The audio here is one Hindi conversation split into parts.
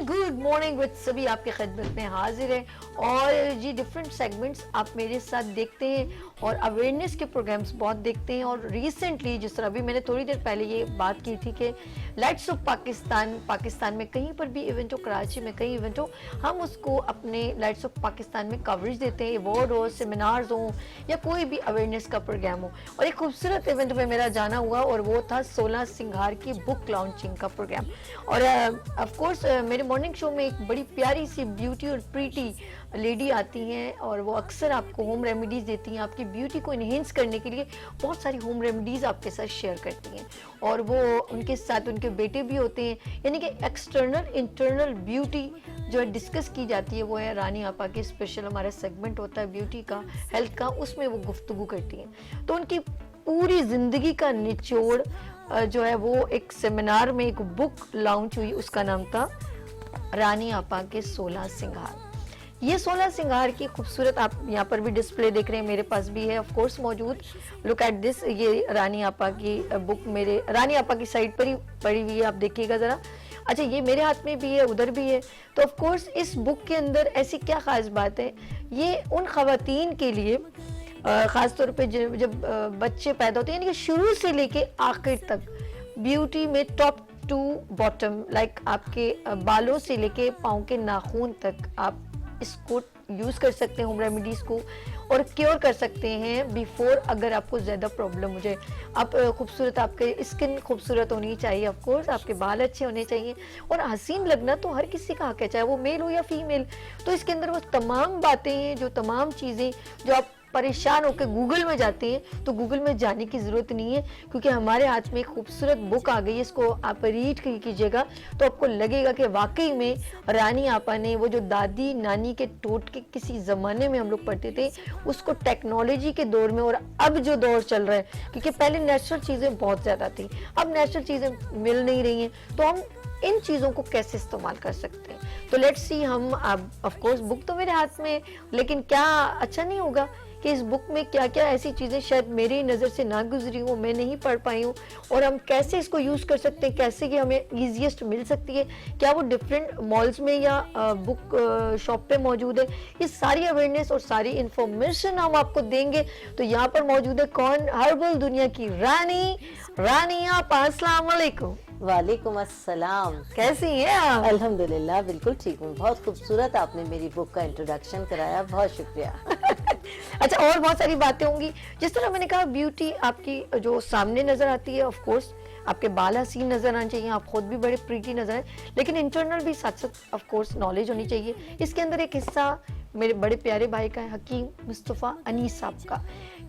गुड मॉर्निंग विद सभी आपके खिदमत में हाजिर है। और जी डिफरेंट सेगमेंट्स आप मेरे साथ देखते हैं और अवेयरनेस के प्रोग्राम्स बहुत देखते हैं। और रिसेंटली जिस तरह अभी मैंने थोड़ी देर पहले ये बात की थी कि लाइट्स ऑफ पाकिस्तान में कहीं पर भी इवेंट हो, कराची में कहीं इवेंट हो, हम उसको अपने लाइट्स ऑफ पाकिस्तान में कवरेज देते हैं, अवार्ड हो, सेमिनार्स हो या कोई भी अवेयरनेस का प्रोग्राम हो। और एक खूबसूरत इवेंट में मेरा जाना हुआ और वो था 16 सिंगार की बुक लॉन्चिंग का प्रोग्राम। और ऑफ कोर्स मेरे मॉर्निंग शो में एक बड़ी प्यारी सी ब्यूटी और प्रीटी लेडी आती हैं और वो अक्सर आपको होम रेमेडीज़ देती हैं, आपकी ब्यूटी को इन्हेंस करने के लिए बहुत सारी होम रेमेडीज़ आपके साथ शेयर करती हैं। और वो उनके साथ उनके बेटे भी होते हैं, यानी कि एक्सटर्नल इंटरनल ब्यूटी जो है डिस्कस की जाती है। वो है रानी आपा के स्पेशल हमारा सेगमेंट होता है ब्यूटी का, हेल्थ का, उसमें वो गुफ्तगू करती हैं। तो उनकी पूरी ज़िंदगी का निचोड़ जो है वो एक सेमिनार में एक बुक लॉन्च हुई, उसका नाम था रानी आपा के 16 सिंगार। ये 16 सिंगार की खूबसूरत आप यहाँ पर भी डिस्प्ले देख रहे हैं, मेरे पास भी है ऑफ कोर्स मौजूद। लुक एट दिस, ये रानी आपा की बुक मेरे रानी आपा की साइड पर ही पड़ी हुई है, आप देखिएगा ज़रा। अच्छा, ये मेरे हाथ में भी है, उधर भी है। तो ऑफ कोर्स इस बुक के अंदर ऐसी क्या ख़ास बात है, ये उन ख़वातीन के लिए ख़ास तौर पे जब बच्चे पैदा होते हैं, यानी कि शुरू से लेके आखिर तक ब्यूटी में टॉप टू बॉटम, लाइक आपके बालों से लेके पाँव के नाखून तक आप इसको यूज़ कर सकते हैं, होम रेमेडीज़ को, और क्योर कर सकते हैं बिफोर अगर आपको ज़्यादा प्रॉब्लम हो जाए। आप खूबसूरत, आपके स्किन खूबसूरत होनी चाहिए, ऑफ कोर्स आपके बाल अच्छे होने चाहिए, और हसीन लगना तो हर किसी का हक है, चाहे वो मेल हो या फीमेल। तो इसके अंदर वो तमाम बातें हैं, जो तमाम चीज़ें जो आप परेशान होकर गूगल में जाते हैं, तो गूगल में जाने की ज़रूरत नहीं है, क्योंकि हमारे हाथ में एक खूबसूरत बुक आ गई है। इसको आप रीड कीजिएगा तो आपको लगेगा कि वाकई में रानी आपा ने वो जो दादी नानी के टोटके किसी ज़माने में हम लोग पढ़ते थे, उसको टेक्नोलॉजी के दौर में, और अब जो दौर चल रहा है, क्योंकि पहले नेचुरल चीज़ें बहुत ज़्यादा थी, अब नेचुरल चीज़ें मिल नहीं रही हैं, तो हम इन चीज़ों को कैसे इस्तेमाल कर सकते हैं। तो लेट्स सी, हम अब ऑफ कोर्स बुक तो मेरे हाथ में, लेकिन क्या अच्छा नहीं होगा कि इस बुक में क्या क्या ऐसी चीज़ें शायद मेरी नज़र से ना गुजरी हूँ, मैं नहीं पढ़ पाई हूँ, और हम कैसे इसको यूज़ कर सकते हैं, कैसे ये हमें ईजीएस्ट मिल सकती है, क्या वो डिफरेंट मॉल्स में या बुक शॉप पे मौजूद है। ये सारी अवेयरनेस और सारी इंफॉर्मेशन हम आपको देंगे। तो यहाँ पर मौजूद है कौन, हर्बल दुनिया की रानी आपा। अस्सलाम वालेकुम। वालेकुम अस्सलाम। कैसी हैं आप? अल्हम्दुलिल्लाह बिल्कुल ठीक हूँ। बहुत खूबसूरत आपने मेरी बुक का इंट्रोडक्शन कराया, बहुत शुक्रिया। अच्छा, और बहुत सारी बातें होंगी, जिस तरह मैंने कहा ब्यूटी आपकी जो सामने नजर आती है, ऑफ कोर्स आपके बाल हसीन नजर आने चाहिए, आप खुद भी बड़े प्रीटी नजर आए, लेकिन इंटरनल भी साथ साथ ऑफ कोर्स नॉलेज होनी चाहिए। इसके अंदर एक हिस्सा मेरे बड़े प्यारे भाई का है, हकीम मुस्तफ़ा अनीस साहब का।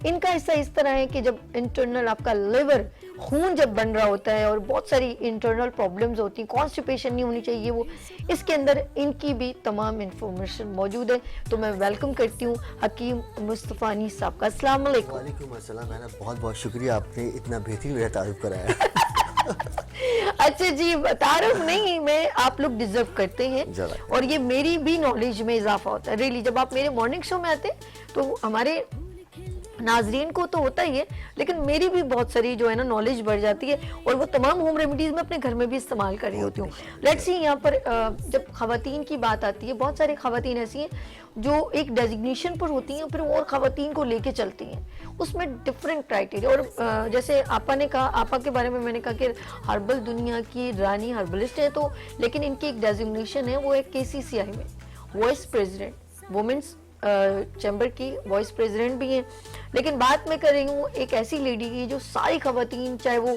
इनका हिस्सा इस तरह है कि जब इंटरनल आपका लिवर, खून जब बन रहा होता है और बहुत सारी इंटरनल प्रॉब्लम्स होती हैं, कॉन्स्टिपेशन नहीं होनी चाहिए, वो इसके अंदर इनकी भी तमाम इंफॉर्मेशन मौजूद है। तो मैं वेलकम करती हूँ हकीम मुस्तफ़ा अनीस साहब का। अस्सलाम वालेकुम। वालेकुम अस्सलाम। मैंने बहुत बहुत शुक्रिया, आपने इतना बेहतरीन मेरा तारुफ कराया। अच्छा जी, तारुफ नहीं, मैं आप लोग डिजर्व करते हैं, और ये मेरी भी नॉलेज में इजाफा होता है। रियली जब आप मेरे मॉर्निंग शो में आते हैं तो हमारे नाजरीन को तो होता ही है, लेकिन मेरी भी बहुत सारी जो है ना नॉलेज बढ़ जाती है, और वो तमाम होम रेमेडीज़ मैं अपने घर में भी इस्तेमाल कर रही होती हूँ। लेट्स सी, यहाँ पर जब खवातीन की बात आती है, बहुत सारी खवातीन ऐसी हैं जो एक डेजिग्नेशन पर होती हैं, फिर वो और खवातीन को लेके चलती हैं, उसमें डिफरेंट क्राइटेरिया। और जैसे आपा ने कहा, आपा के बारे में मैंने कहा कि हर्बल दुनिया की रानी हर्बलिस्ट है, तो लेकिन इनकी एक डेजिग्नेशन है, वो है KCCI में वाइस प्रेसिडेंट, वुमेन्स चैम्बर की वाइस प्रेसिडेंट भी हैं। लेकिन बात मैं कर रही हूँ एक ऐसी लेडी की जो सारी खवातीन, चाहे वो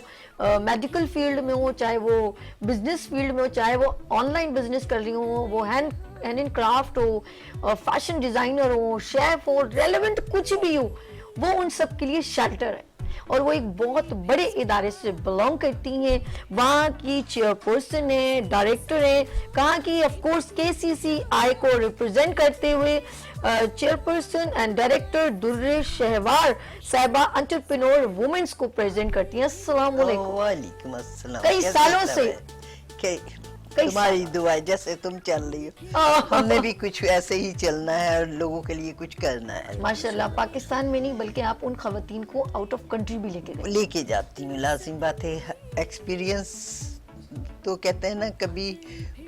मेडिकल फील्ड में हो, चाहे वो बिजनेस फील्ड में हो, चाहे वो ऑनलाइन बिजनेस कर रही हो, वो हैंड एंड क्राफ्ट हो, फैशन डिज़ाइनर हो, शेफ हो, रेलेवेंट कुछ भी हो, वो उन सब के लिए शेल्टर है। और वो एक बहुत बड़े इदारे से बिलोंग करती हैं, वहाँ की चेयरपर्सन है, डायरेक्टर है, कहाँ की ऑफ कोर्स KCCI को रिप्रेजेंट करते हुए चेयरपर्सन एंड डायरेक्टर दुर्रे शहवार साहिबा एंटरप्रेन्योर वुमेन्स को प्रेजेंट करती हैं। अस्सलाम वालेकुम। वालेकुम अस्सलाम। कई सालों से तुम्हारी दुआ, जैसे तुम चल रही हो हमने भी कुछ ऐसे ही चलना है और लोगों के लिए कुछ करना है। माशाल्लाह, पाकिस्तान में नहीं बल्कि आप उन खवातीन को आउट ऑफ कंट्री भी लेके जाती हूँ। लाजिम बात है, एक्सपीरियंस तो कहते हैं ना, कभी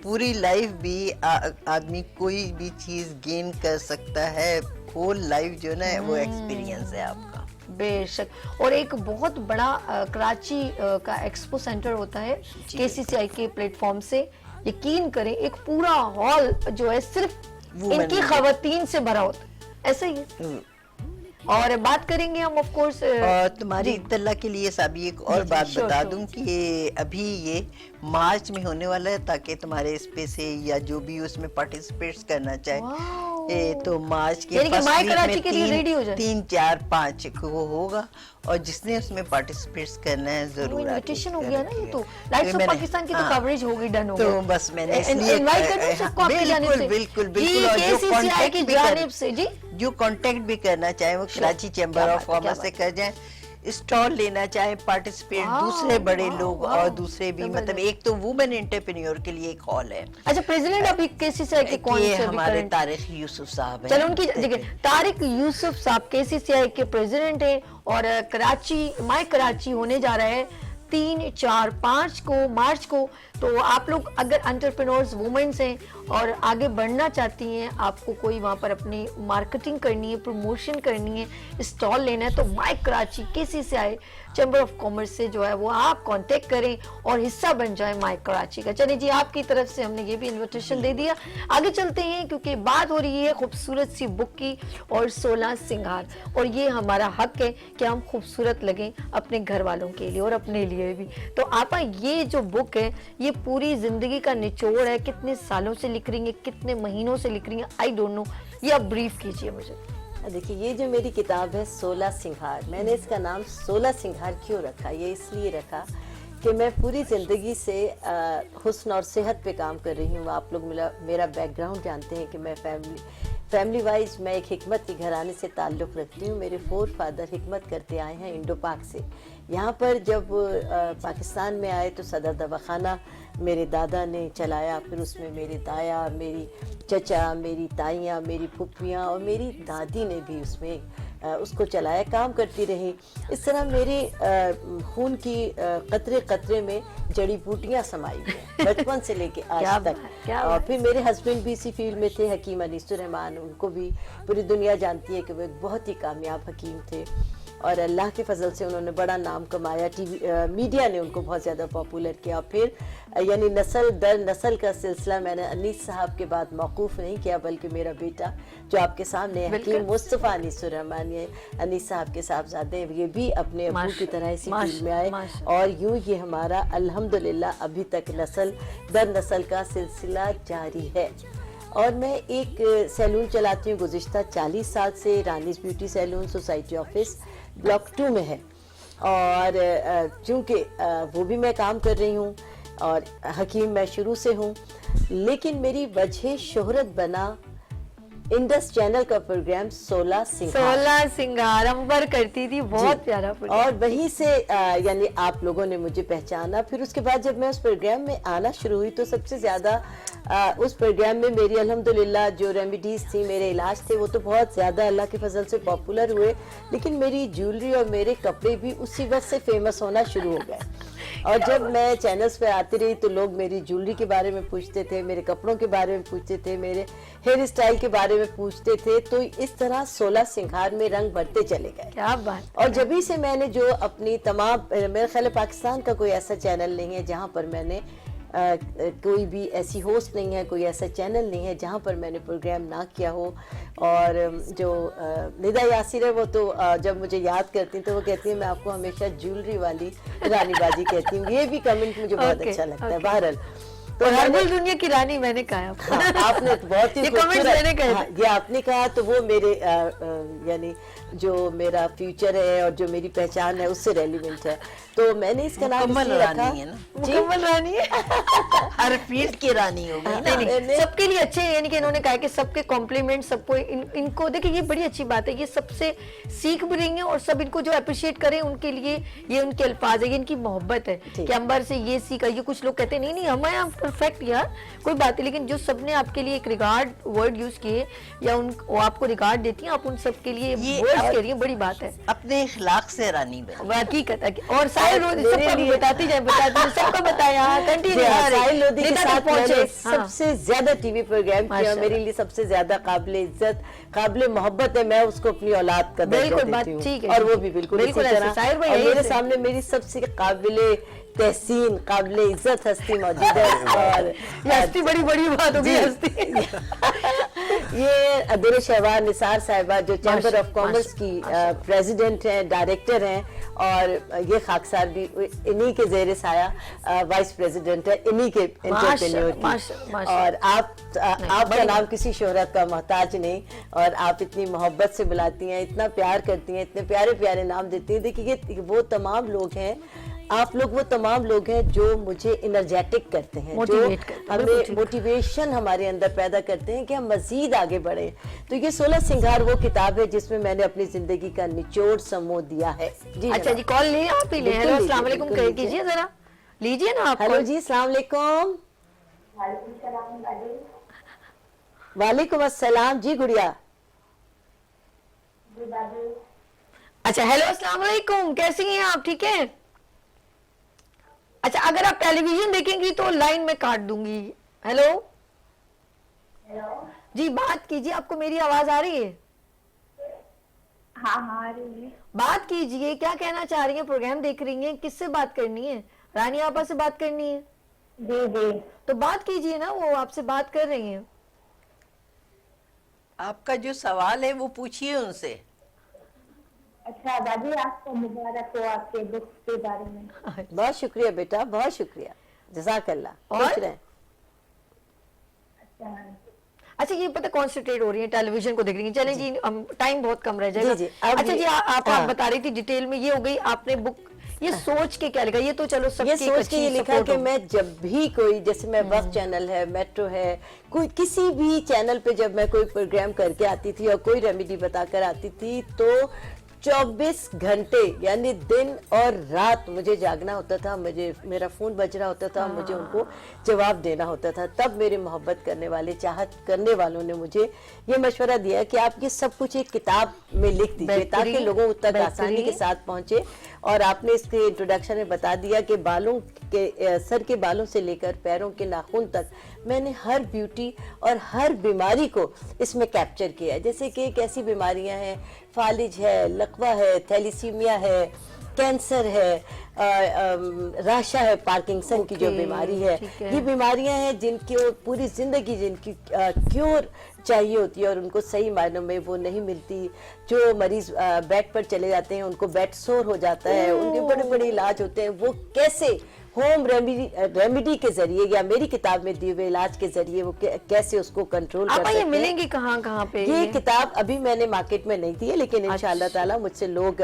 पूरी लाइफ भी आदमी कोई भी चीज गेन कर सकता है, होल लाइफ जो ना वो एक्सपीरियंस है आपका। बेशक। और एक बहुत बड़ा कराची का एक्सपो सेंटर होता है केसीसीआई के प्लेटफॉर्म से, यकीन करें एक पूरा हॉल जो है सिर्फ Women इनकी खवातीन से भरा होता है, ऐसा ही है। और बात करेंगे हम ऑफ कोर्स और तुम्हारी इत्तला के लिए साबी एक और बात बता दूं कि अभी ये मार्च में होने वाला है, ताकि तुम्हारे इस पे से या जो भी उसमें पार्टिसिपेट करना चाहे तो मार्च के यानी कि फर्स्ट माय वीक कराची में के लिए ready हो जाए। 3, 4, 5 को होगा, और जिसने उसमें पार्टिसिपेट करना है जरूर इनविटेशन हो गया ना, ये तो लाइट्स ऑफ पाकिस्तान की तो कवरेज होगी, डन हो तो गया। बस मैंने इसलिए इनवाइट कर दूं सबको आपकी जानिब से? बिल्कुल जी, बिल्कुल। और जो केसीसीआई की कांटेक्ट भी जानिब से जी जो कांटेक्ट भी करना चाहे वो कराची चैम्बर ऑफ कॉमर्स से कर जाए, स्टॉल लेना चाहे, पार्टिसिपेट दूसरे बड़े लोग और दूसरे भी, मतलब एक तो वुमेन एंटरप्रेन्योर के लिए एक हॉल है। अच्छा, प्रेसिडेंट अभी केसीसीआई के कौन ये से अभी हमारे current? तारिक यूसुफ साहब हैं। चलो उनकी देखिए, तारिक यूसुफ साहब केसीसीआई के प्रेसिडेंट हैं, और कराची माय कराची होने जा रहा है 3, 4, 5 को मार्च को। तो आप लोग अगर एंटरप्रेन्योर्स वुमेन्स हैं और आगे बढ़ना चाहती हैं, आपको कोई वहाँ पर अपनी मार्केटिंग करनी है, प्रमोशन करनी है, स्टॉल लेना है, तो my Karachi KCCI chamber of commerce से जो है वो आप कांटेक्ट करें और हिस्सा बन जाए माय कराची का। चलिए जी, आपकी तरफ से हमने ये भी इन्विटेशन दे दिया। आगे चलते हैं, क्योंकि बात हो रही है खूबसूरत सी बुक की और 16 सिंगार, और ये हमारा हक है कि हम खूबसूरत लगें अपने घर वालों के लिए और अपने लिए भी। तो आपा, ये जो बुक है ये पूरी जिंदगी का निचोड़ है, कितने सालों से लिख रही है, कितने महीनों से लिख रही है, आई डोंट नो, ये आप ब्रीफ कीजिए मुझे। देखिए, ये जो मेरी किताब है 16 सिंगार, मैंने इसका नाम 16 सिंगार क्यों रखा? ये इसलिए रखा कि मैं पूरी ज़िंदगी से हुस्न और सेहत पे काम कर रही हूँ। आप लोग मेरा बैकग्राउंड जानते हैं कि मैं फैमिली वाइज मैं एक हिकमत के घराने से ताल्लुक़ रखती हूँ। मेरे 4 फादर हिकमत करते आए हैं इंडो पाक से। यहाँ पर जब पाकिस्तान में आए तो सदर दवाखाना मेरे दादा ने चलाया, फिर उसमें मेरे दाया, मेरी चचा, मेरी ताइयाँ, मेरी फुप्पियाँ और मेरी दादी ने भी उसमें उसको चलाया, काम करती रही। इस तरह मेरे खून की कतरे कतरे में जड़ी बूटियाँ समाई हैं बचपन से लेके आज तक। और फिर मेरे हस्बैंड भी इसी फील्ड में थे, हकीम अनीसुर रहमान, उनको भी पूरी दुनिया जानती है कि वो एक बहुत ही कामयाब हकीम थे, और अल्लाह के फजल से उन्होंने बड़ा नाम कमाया। टीवी मीडिया ने उनको बहुत ज़्यादा पॉपुलर किया। फिर यानी नस्ल दर नस्ल का सिलसिला मैंने अनीस साहब के बाद मौकूफ़ नहीं किया, बल्कि मेरा बेटा जो आपके सामने है, हकीम मुस्तफ़ा अनीसुर रहमान, ये अनीस साहब के साहबजादे, ये भी अपने अब्बू की तरह इसी फील्ड में आए, और यूँ ये हमारा अल्हम्दुलिल्लाह अभी तक नस्ल दर नस्ल का सिलसिला जारी है। और मैं एक सैलून चलाती हूँ गुज़िश्ता 40 साल से, Rani's beauty salon, society office block 2 में है। और चूँकि वो भी मैं काम कर रही हूँ और हकीम मैं शुरू से हूँ, लेकिन मेरी वजह शोहरत बना इंडस चैनल का प्रोग्राम 16 सिंगार अंबर करती थी, बहुत प्यारा प्रोग्राम। और वहीं से यानी आप लोगों ने मुझे पहचाना। फिर उसके बाद जब मैं उस प्रोग्राम में आना शुरू हुई तो सबसे ज़्यादा उस प्रोग्राम में मेरी अल्हम्दुलिल्लाह जो रेमेडीज़ थी, मेरे इलाज थे, वो तो बहुत ज़्यादा अल्लाह के फजल से पॉपुलर हुए, लेकिन मेरी ज्वेलरी और मेरे कपड़े भी उसी वक्त से फेमस होना शुरू हो गए। और जब मैं चैनल्स पे आती रही तो लोग मेरी ज्वेलरी के बारे में पूछते थे, मेरे कपड़ों के बारे में पूछते थे, मेरे हेयर स्टाइल के बारे में पूछते थे। तो इस तरह 16 सिंगार में रंग भरते चले गए। क्या बात। और जब से मैंने जो अपनी तमाम, मेरे ख्याल है पाकिस्तान का कोई ऐसा चैनल नहीं है जहाँ पर मैंने कोई भी ऐसी होस्ट नहीं है, कोई ऐसा चैनल नहीं है जहाँ पर मैंने प्रोग्राम ना किया हो। और जो निदा यासिर है वो तो जब मुझे याद करती हैं तो वो कहती है मैं आपको हमेशा ज्वेलरी वाली रानी बाजी कहती हूँ। ये भी कमेंट मुझे बहुत अच्छा लगता है। बहरहाल तो हर्बल दुनिया की रानी मैंने कहा। हाँ, आपने बहुत ही ये कमेंट मैंने कहा। हाँ, ये आपने कहा तो वो मेरे यानी जो मेरा फ्यूचर है और जो मेरी पहचान है उससे रेलिवेंट है। तो मैंने इसका नाम इसलिए रखा, मुकम्मल रानी है। हर फील्ड की रानी हो गई ना। नहीं, सबके लिए अच्छे, यानी कि इन्होंने कहा कि सबके कॉम्प्लीमेंट, सबको इनको देखिए, ये बड़ी अच्छी बात है, ये सबसे सीख भी रही है और सब इनको जो अप्रिशिएट करें उनके लिए ये उनके अल्फाज है, ये इनकी मोहब्बत है कि अंबर से ये सीखा। ये कुछ लोग कहते हैं नहीं हमें आप परफेक्ट यार, कोई बात नहीं, लेकिन जो सबने आपके लिए एक रिगार्ड वर्ड यूज किए या उन वो आपको रिगार्ड देती हैं, आप उन सब के लिए ये वर्ड्स और- कह रही हैं, बड़ी बात है। अपने इखलाक से रानी बनी। हकीकत है। और साहिल लोधी मेरे सबको लिए- बताती जाए सबको बताया कंटिन्यू। साहिल लोधी के साथ मैंने हाँ। सबसे ज्यादा टीवी प्रोग्राम किया, माशाल्लाह। मेरे लिए सबसे ज्यादा काबिले इज्जत, काबिले मोहब्बत है, मैं उसको अपनी औलाद का दर्जा बिल्कुल, बात देती हूँ, ठीक है, और वो ठीक भी है। बिल्कुल बिल्कुल इसी ऐसे, तरह। साहिर भाई और यही मेरे से। सामने मेरी सबसे काबिले तहसीन, काबिले इज्जत हस्ती मौजूद है। और ये हस्ती बड़ी बड़ी बात होगी, जी। हस्ती। ये अब्दुल शहबाज निसार साहिबा जो चैम्बर ऑफ कॉमर्स की प्रेसिडेंट हैं, डायरेक्टर हैं, और ये खाकसार भी इन्हीं के ज़ेर साया वाइस प्रेसिडेंट है, इन्हीं के एंटरप्रेन्योर की। माशाल्लाह। और आपका नाम किसी शोहरत का मोहताज नहीं, और आप इतनी मोहब्बत से बुलाती हैं, इतना प्यार करती हैं, इतने प्यारे प्यारे नाम देती हैं। देखिए ये वो तमाम लोग हैं, आप लोग वो तमाम लोग हैं जो मुझे एनर्जेटिक करते हैं, जो Motivate करते हैं, बिल्कुल हमें ठीक। मोटिवेशन हमारे अंदर पैदा करते हैं कि हम मजीद आगे बढ़े। तो ये 16 सिंगार वो किताब है जिसमें मैंने अपनी जिंदगी का निचोड़ समो दिया है। जी अच्छा जनाब। जी, कॉल ले आप ही ले। बिल्कुल हेलो, लीजिए, अस्सलाम वालेकुम बिल्कुल कीजिए जरा, लीजिए ना आप हेलो कॉल। जी, अस्सलाम वालेकुम। वालेकुम अस्सलाम जी गुड़िया। अच्छा, हेलो, अस्सलाम वालेकुम, कैसी हैं आप? ठीक है। अच्छा, अगर आप टेलीविजन देखेंगी तो लाइन में काट दूंगी। हेलो जी, बात कीजिए, आपको मेरी आवाज आ रही है? हाँ हाँ आ रही है। बात कीजिए, क्या कहना चाह रही हैं? प्रोग्राम देख रही हैं, किससे बात करनी है? रानी आपा से बात करनी है? जी जी। तो बात कीजिए ना, वो आपसे बात कर रही हैं। आपका जो सवाल है वो पूछिए उनसे। अच्छा दादी, आपको मुबारक हो आपके बुक के बारे में। बहुत शुक्रिया बेटा, बहुत शुक्रिया, जज़ाकल्लाह। और? खुश रहें। अच्छा अच्छा, ये पता कॉन्सेंट्रेट हो रही है, टेलीविजन को देख रही है। चलें जी, हम टाइम बहुत कम रह जाएगा। जी, जी, अब अच्छा ये- जी, आप हाँ। बता रही थी डिटेल में, ये हो गई आपने बुक, ये सोच के क्या लिखा? ये तो चलो सबकी ये एक सोच के अच्छी ये लिखा support कि होगी। मैं जब भी कोई, जैसे मैं वक्त चैनल है, मेट्रो है, कोई किसी भी चैनल पे जब मैं कोई प्रोग्राम करके आती थी और कोई रेमेडी बताकर आती थी, तो 24 घंटे यानी दिन और रात मुझे जागना होता था, मुझे मेरा फोन बज रहा होता था, मुझे उनको जवाब देना होता था। तब मेरे मोहब्बत करने वाले, चाहत करने वालों ने मुझे ये मशवरा दिया कि आप ये सब कुछ एक किताब में लिख दीजिए ताकि बेहतरीन, लोगों तक आसानी बेहतरीन। के साथ पहुंचे। और आपने इसके इंट्रोडक्शन में बता दिया कि बालों के सर के बालों से लेकर पैरों के नाखून तक मैंने हर ब्यूटी और हर बीमारी को इसमें कैप्चर किया है। जैसे कि कैसी बीमारियां हैं, फालिज है, लकवा है, थैलीसीमिया है, कैंसर है, राशा है, पार्किंसन की जो ओके, बीमारी है, ठीक है। ये बीमारियां हैं जिनकी वो पूरी जिंदगी जिनकी क्योर चाहिए होती है और उनको सही मायनों में वो नहीं मिलती। जो मरीज बेड पर चले जाते हैं उनको बेड सोर हो जाता है, उनके बड़े बड़े इलाज होते हैं, वो कैसे होम रेमेडी के जरिए या मेरी किताब में दिए हुए इलाज के जरिए वो कैसे उसको कंट्रोल कर आप सकते ये हैं। मिलेंगी कहाँ पे? ये किताब अभी मैंने मार्केट में नहीं दी है, लेकिन इंशाअल्लाह ताला मुझसे लोग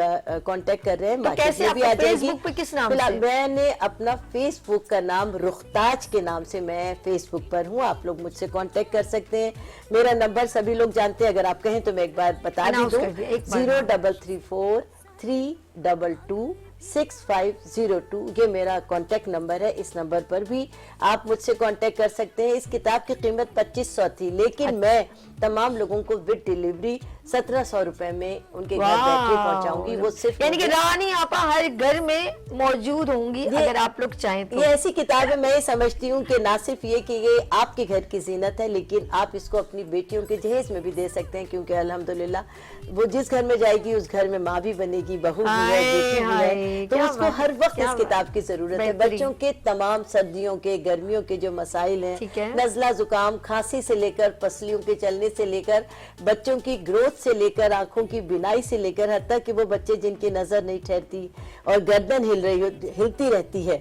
कांटेक्ट कर रहे हैं, तो मार्केट कैसे में भी आपका आ जाएगी। फेसबुक पे किस नाम फिलहाल से? मैंने अपना फेसबुक का नाम रुखताज के नाम से मैं फेसबुक पर हूँ, आप लोग मुझसे कांटेक्ट कर सकते हैं। मेरा नंबर सभी लोग जानते हैं, अगर आप कहें तो मैं एक बार बता भी Announce दूं, कर दिया, एक बार। 0334 322 6502 ये मेरा कांटेक्ट नंबर है। इस नंबर पर भी आप मुझसे कांटेक्ट कर सकते हैं। इस किताब की कीमत 2500 थी, लेकिन मैं तमाम लोगों को विद डिलीवरी 1700 रुपए में उनके घर बैठे पहुंचाऊंगी। वो सिर्फ यानी कि रानी आपा हर घर में मौजूद होंगी अगर आप लोग चाहें तो। ये ऐसी किताब है, मैं ये समझती हूँ कि ना सिर्फ ये कि ये आपके घर की जीनत है, लेकिन आप इसको अपनी बेटियों के जहेज में भी दे सकते हैं, क्योंकि अल्हम्दुलिल्लाह वो जिस घर में जाएगी उस घर में माँ भी बनेगी, बहू भी है, बेटी भी हाय, है, तो क्या उसको बात, हर वक्त क्या इस किताब की जरूरत है। बेहतरीन। बच्चों के तमाम सर्दियों के, गर्मियों के जो मसाइल ठीक हैं, है। नजला जुकाम, खांसी से लेकर पसलियों के चलने से लेकर बच्चों की ग्रोथ से लेकर आंखों की बिनाई से लेकर हत्ता कि वो बच्चे जिनकी नजर नहीं ठहरती और गर्दन हिलती रहती है,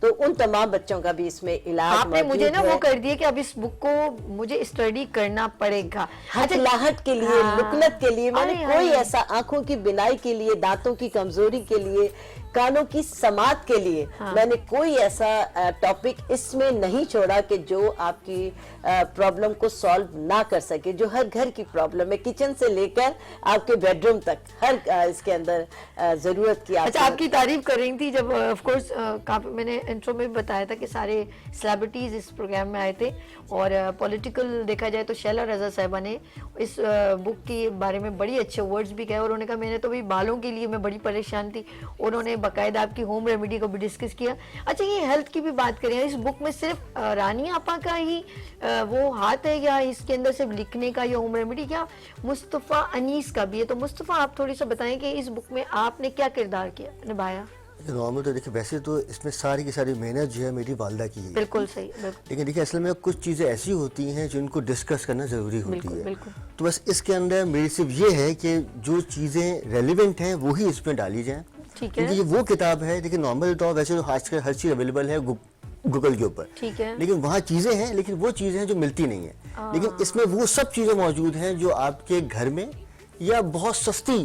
तो उन तमाम बच्चों का भी इसमें इलाज आपने मौजूद मुझे ना है। वो कर दिया कि अब इस बुक को मुझे स्टडी करना पड़ेगा। हकलाहट के लिए, हाँ। लुकनत के लिए, मैंने अरे, कोई अरे। ऐसा आंखों की बिनाई के लिए, दांतों की कमजोरी के लिए, कानों की समात के लिए मैंने कोई ऐसा टॉपिक इसमें नहीं छोड़ा कि जो आपकी प्रॉब्लम को सॉल्व ना कर सके। जो हर घर की प्रॉब्लम है, किचन से लेकर आपके बेडरूम तक, हर इसके अंदर जरूरत की अच्छा, आपकी तारीफ कर रही थी जब ऑफ कोर्स काफी मैंने इंट्रो में भी बताया था कि सारे सेलिब्रिटीज इस प्रोग्राम में आए थे और पॉलिटिकल देखा जाए तो शैला रजा साहिबा ने इस बुक के बारे में बड़ी अच्छे वर्ड्स भी कहे और उन्होंने कहा मैंने तो भी बालों के लिए मैं बड़ी परेशान थी, उन्होंने बाकायदा आपकी होम रेमेडी को भी डिस्कस किया। अच्छा, ये हेल्थ की भी बात करें, इस बुक में सिर्फ रानी आपा का ही वो हाथ है या इसके अंदर सिर्फ लिखने का या होम रेमेडी, या मुस्तफ़ा अनीस का भी है? तो मुस्तफ़ा आप थोड़ी सा बताएं कि इस बुक में आपने क्या किरदार किया निभाया? नॉर्मल तो देखिए वैसे तो इसमें सारी की सारी मेहनत जो है मेरी वालदा की है, बिल्कुल सही, बिल्कुल लेकिन देखिए असल में कुछ चीज़ें ऐसी होती हैं जिनको डिस्कस करना ज़रूरी होती बिल्कुल है। बिल्कुल। तो बस इसके अंदर मेरी सिर्फ ये है कि जो चीज़ें रेलिवेंट हैं वही इसमें डाली जाएं, ठीक है। क्योंकि ये वो किताब है। देखिए नॉर्मल तो वैसे तो आजकल हर चीज़ अवेलेबल है गूगल के ऊपर, ठीक है, लेकिन वहाँ चीज़ें हैं, लेकिन वो चीज़ें हैं जो मिलती नहीं है। लेकिन इसमें वो सब चीज़ें मौजूद हैं जो आपके घर में या बहुत सस्ती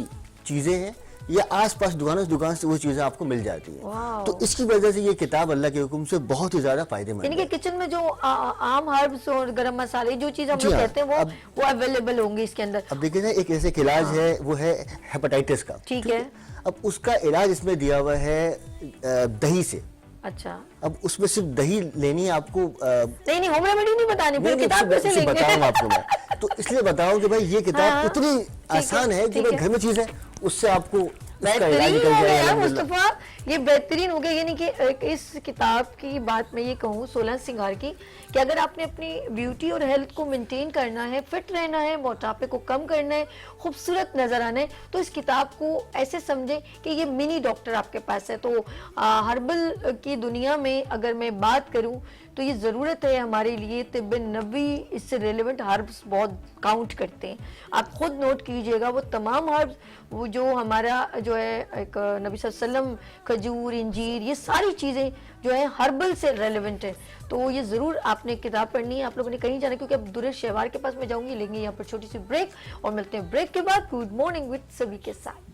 चीज़ें हैं या आसपास दुकान से वो चीज़ें आपको मिल जाती हैं। तो इसकी वजह से ये किताब अल्लाह के हुक्म से बहुत ही ज़्यादा फायदेमंद यानी है। कि किचन में जो आम हर्ब्स और गरम मसाले जो चीज़ हम जी लोग हाँ, कहते हैं वो अवेलेबल होंगे इसके अंदर। अब देखिए ना, एक ऐसे इलाज है वो है हेपेटाइटिस का, ठीक है। अब उसका इलाज इसमें दिया हुआ है दही से। अच्छा, अब उसमें सिर्फ दही लेनी है आपको। नहीं होम रेमेडी नहीं बतानी, फिर किताब कैसे सिर्फ लेंगे? बताऊंगा आपको मैं, तो इसलिए बताऊं कि भाई ये किताब हाँ, इतनी आसान है कि ठीक भाई है। घर में चीज है उससे आपको उसका इलाज बेहतरीन निकल हो जाएगा गया अल्हम्दुलिल्लाह। मुस्तफा, ये बेहतरीन हो गया। यानी कि इस किताब की बात मैं ये कहूँ 16 सिंगार की, कि अगर आपने अपनी ब्यूटी और हेल्थ को मेंटेन करना है, फिट रहना है, मोटापे को कम करना है, खूबसूरत नजर आना है, तो इस किताब को ऐसे समझें कि ये मिनी डॉक्टर आपके पास है। तो हर्बल की दुनिया में अगर मैं बात करूं तो ये ज़रूरत है हमारे लिए, तिब्ब नबी इससे रेलेवेंट हर्ब्स बहुत काउंट करते हैं। आप खुद नोट कीजिएगा वो तमाम हर्ब्स, वो जो हमारा जो है एक नबी सल्लल्लाहु अलैहि वसल्लम, खजूर, इंजीर, ये सारी चीज़ें जो है हर्बल से रेलेवेंट है। तो ये ज़रूर आपने किताब पढ़नी है। आप लोगों ने कहीं जाना, क्योंकि अब दुर्र शहवार के पास मैं जाऊंगी, लेंगे यहाँ पर छोटी सी ब्रेक और मिलते हैं ब्रेक के बाद गुड मॉर्निंग विद सभी के साथ।